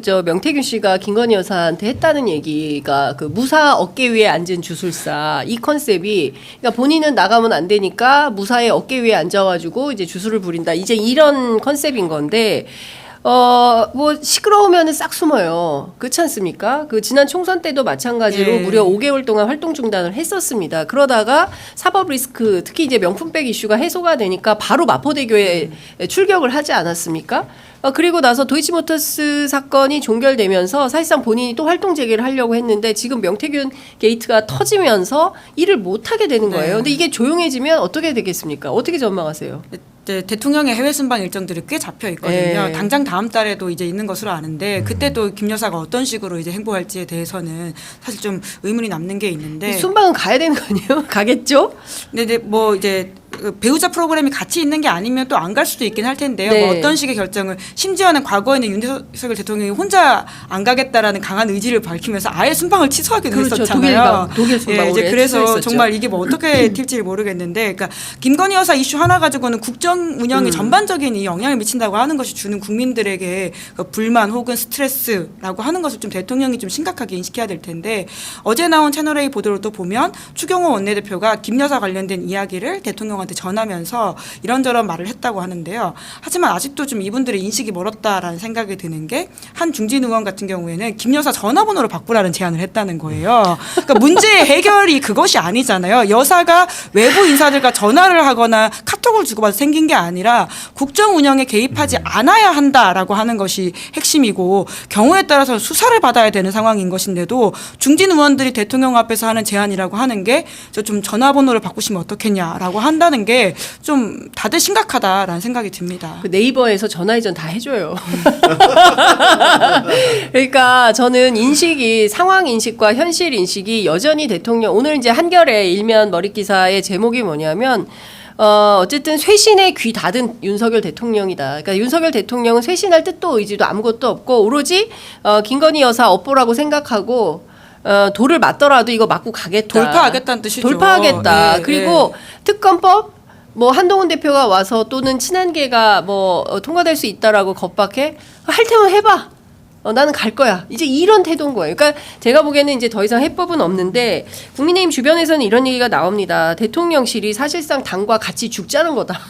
저 명태균 씨가 김건희 여사한테 했다는 얘기가 그 무사 어깨 위에 앉은 주술사 이 컨셉이 그러니까 본인은 나가면 안 되니까 무사의 어깨 위에 앉아가지고 이제 주술을 부린다 이제 이런 컨셉인 건데 뭐 시끄러우면은 싹 숨어요. 그렇지 않습니까? 그 지난 총선 때도 마찬가지로 예. 무려 5개월 동안 활동 중단을 했었습니다. 그러다가 사법 리스크 특히 이제 명품백 이슈가 해소가 되니까 바로 마포대교에 출격을 하지 않았습니까? 그리고 나서 도이치모터스 사건이 종결되면서 사실상 본인이 또 활동 재개를 하려고 했는데 지금 명태균 게이트가 터지면서 일을 못 하게 되는 거예요. 근데 이게 조용해지면 어떻게 되겠습니까? 어떻게 전망하세요? 이제 대통령의 해외 순방 일정들이 꽤 잡혀 있거든요. 네. 당장 다음 달에도 이제 있는 것으로 아는데 그때 또 김 여사가 어떤 식으로 이제 행보할지에 대해서는 사실 좀 의문이 남는 게 있는데. 순방은 가야 되는 거 아니에요? 가겠죠? 근데 이제 뭐 이제 그 배우자 프로그램이 같이 있는 게 아니면 또 안 갈 수도 있긴 할 텐데요. 네. 뭐 어떤 식의 결정을 심지어는 과거에는 윤석열 대통령이 혼자 안 가겠다라는 강한 의지를 밝히면서 아예 순방을 취소하기도 그렇죠. 했었잖아요. 독일 순방 이제 올해 그래서 취소했었죠. 정말 이게 뭐 어떻게 튈지 모르겠는데, 그러니까 김건희 여사 이슈 하나 가지고는 국정 운영에 전반적인 이 영향을 미친다고 하는 것이 주는 국민들에게 그 불만 혹은 스트레스라고 하는 것을 좀 대통령이 좀 심각하게 인식해야 될 텐데, 어제 나온 채널A 보도를 또 보면 추경호 원내대표가 김 여사 관련된 이야기를 대통령한테 전하면서 이런저런 말을 했다고 하는데요. 하지만 아직도 좀 이분들의 인식이 멀었다라는 생각이 드는 게, 한 중진 의원 같은 경우에는 김 여사 전화번호를 바꾸라는 제안을 했다는 거예요. 그러니까 문제 해결이 그것이 아니잖아요. 여사가 외부 인사들과 전화를 하거나 카톡을 주고받아 생긴 게 아니라 국정 운영에 개입하지 않아야 한다라고 하는 것이 핵심이고, 경우에 따라서 수사를 받아야 되는 상황인 것인데도 중진 의원들이 대통령 앞에서 하는 제안이라고 하는 게 저 좀 전화번호를 바꾸시면 어떻겠냐라고 한다는 게 좀 다들 심각하다라는 생각이 듭니다. 그 네이버에서 전화이전 다 해줘요. 그러니까 저는 인식이 상황 인식과 현실 인식이 여전히 대통령 오늘 이제 한겨레 일면 머릿 기사의 제목이 뭐냐면 어쨌든 쇄신에 귀 닫은 윤석열 대통령이다. 그러니까 윤석열 대통령은 쇄신할 뜻도 의지도 아무것도 없고 오로지 김건희 여사 업보라고 생각하고 돌을 맞더라도 이거 맞고 가겠다. 돌파하겠다는 뜻이죠. 돌파하겠다. 예, 그리고 특검법 뭐 한동훈 대표가 와서 또는 친한계가 뭐 통과될 수 있다라고 겁박해 할 테면 해봐. 나는 갈 거야. 이제 이런 태도인 거예요. 그러니까 제가 보기에는 이제 더 이상 해법은 없는데 국민의힘 주변에서는 이런 얘기가 나옵니다. 대통령실이 사실상 당과 같이 죽자는 거다.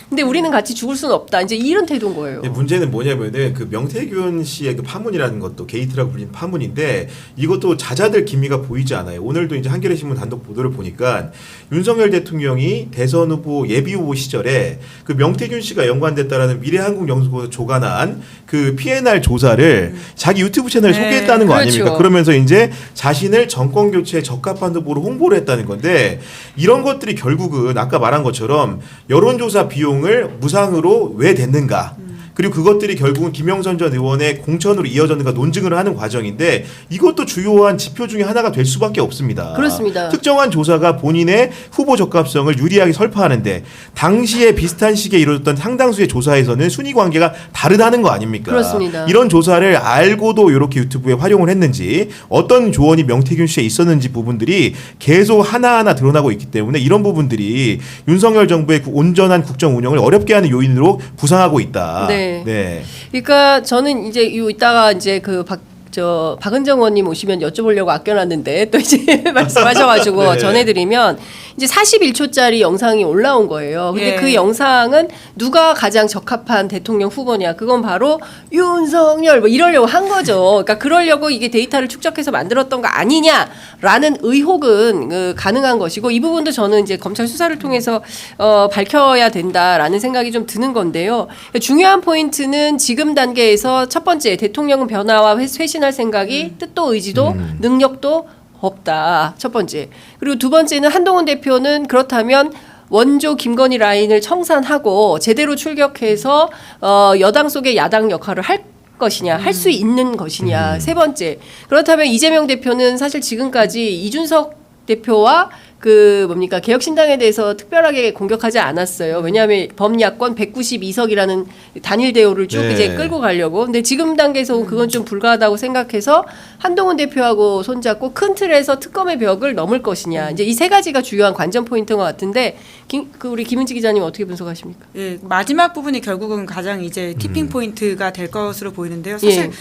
근데 우리는 같이 죽을 수는 없다. 이제 이런 태도인 거예요. 문제는 뭐냐면은 그 명태균 씨의 그 파문이라는 것도 게이트라고 불리는 파문인데 이것도 잦아들 기미가 보이지 않아요. 오늘도 이제 한겨레 신문 단독 보도를 보니까 윤석열 대통령이 대선 후보 예비 후보 시절에 그 명태균 씨가 연관됐다라는 미래한국연구소에서 조간한 그 PNR 조사를 자기 유튜브 채널에 소개했다는 거 그렇죠. 아닙니까? 그러면서 이제 자신을 정권 교체에 적합한 후보로 홍보를 했다는 건데 이런 것들이 결국은 아까 말한 것처럼 여론조사 비용을 무상으로 왜 댔는가? 그리고 그것들이 결국은 김영선 전 의원의 공천으로 이어졌는가 논증을 하는 과정인데 이것도 주요한 지표 중에 하나가 될 수밖에 없습니다. 그렇습니다. 특정한 조사가 본인의 후보 적합성을 유리하게 설파하는데 당시에 비슷한 시기에 이루어졌던 상당수의 조사에서는 순위 관계가 다르다는 거 아닙니까? 그렇습니다. 이런 조사를 알고도 이렇게 유튜브에 활용을 했는지 어떤 조언이 명태균 씨에 있었는지 부분들이 계속 하나하나 드러나고 있기 때문에 이런 부분들이 윤석열 정부의 온전한 국정 운영을 어렵게 하는 요인으로 부상하고 있다. 네. 네. 그러니까 저는 이제 이따가 이제 그 박은정 의원님 오시면 여쭤보려고 아껴놨는데 또 이제 말씀하셔가지고 네. 전해드리면 이제 41초짜리 영상이 올라온 거예요. 근데 예. 그 영상은 누가 가장 적합한 대통령 후보냐? 그건 바로 윤석열 뭐 이러려고 한 거죠. 그러니까 그러려고 이게 데이터를 축적해서 만들었던 거 아니냐라는 의혹은 가능한 것이고 이 부분도 저는 이제 검찰 수사를 통해서 밝혀야 된다라는 생각이 좀 드는 건데요. 중요한 포인트는 지금 단계에서 첫 번째 대통령은 변화와 쇄신할 생각이 뜻도 의지도 능력도 없다. 첫 번째. 그리고 두 번째는 한동훈 대표는 그렇다면 원조 김건희 라인을 청산하고 제대로 출격해서 여당 속의 야당 역할을 할 것이냐, 할 수 있는 것이냐. 세 번째. 그렇다면 이재명 대표는 사실 지금까지 이준석 대표와 그 뭡니까 개혁신당에 대해서 특별하게 공격하지 않았어요. 왜냐하면 범야권 192석이라는 단일 대우를 쭉 네. 이제 끌고 가려고. 근데 지금 단계에서 그건 좀 불가하다고 생각해서 한동훈 대표하고 손잡고 큰 틀에서 특검의 벽을 넘을 것이냐. 이제 이 세 가지가 주요한 관전 포인트인 것 같은데 우리 김은지 기자님 어떻게 분석하십니까? 예, 마지막 부분이 결국은 가장 이제 티핑 포인트가 될 것으로 보이는데요. 사실 예.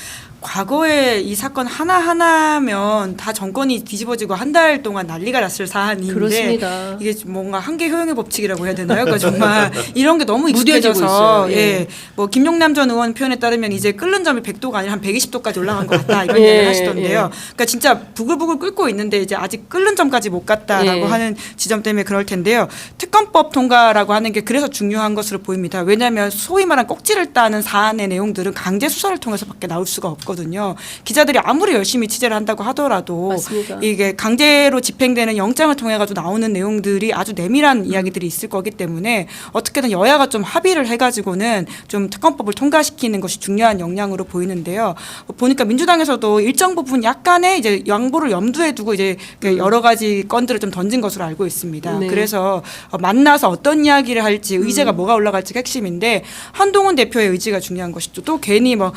과거에 이 사건 하나하나면 다 정권이 뒤집어지고 한 달 동안 난리가 났을 사안인데 그렇습니다. 이게 뭔가 한계 효용의 법칙이라고 해야 되나요? 그러니까 정말 이런 게 너무 무뎌지고 익숙해져서 있어요. 예. 뭐 김용남 전 의원 표현에 따르면 이제 끓는 점이 100도가 아니라 한 120도까지 올라간 것 같다 이런 예, 얘기를 하시던데요. 예. 그러니까 진짜 부글부글 끓고 있는데 이제 아직 끓는 점까지 못 갔다라고 예. 하는 지점 때문에 그럴 텐데요. 특검법 통과라고 하는 게 그래서 중요한 것으로 보입니다. 왜냐하면 소위 말한 꼭지를 따는 사안의 내용들은 강제 수사를 통해서밖에 나올 수가 없거든요. 기자들이 아무리 열심히 취재를 한다고 하더라도 맞습니다. 이게 강제로 집행되는 영장을 통해 가지고 나오는 내용들이 아주 내밀한 이야기들이 있을 거기 때문에 어떻게든 여야가 좀 합의를 해가지고는 좀 특검법을 통과시키는 것이 중요한 역량으로 보이는데요. 보니까 민주당에서도 일정 부분 약간의 이제 양보를 염두에 두고 이제 여러 가지 건들을 좀 던진 것으로 알고 있습니다. 네. 그래서 만나서 어떤 이야기를 할지 의제가 뭐가 올라갈지가 핵심인데 한동훈 대표의 의지가 중요한 것이죠. 또 괜히 뭐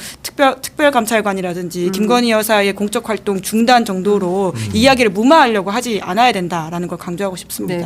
특별감찰관이라든지 김건희 여사의 공적 활동 중단 정도로 이야기를 무마하려고 하지 않아야 된다라는 걸 강조하고 싶습니다. 네.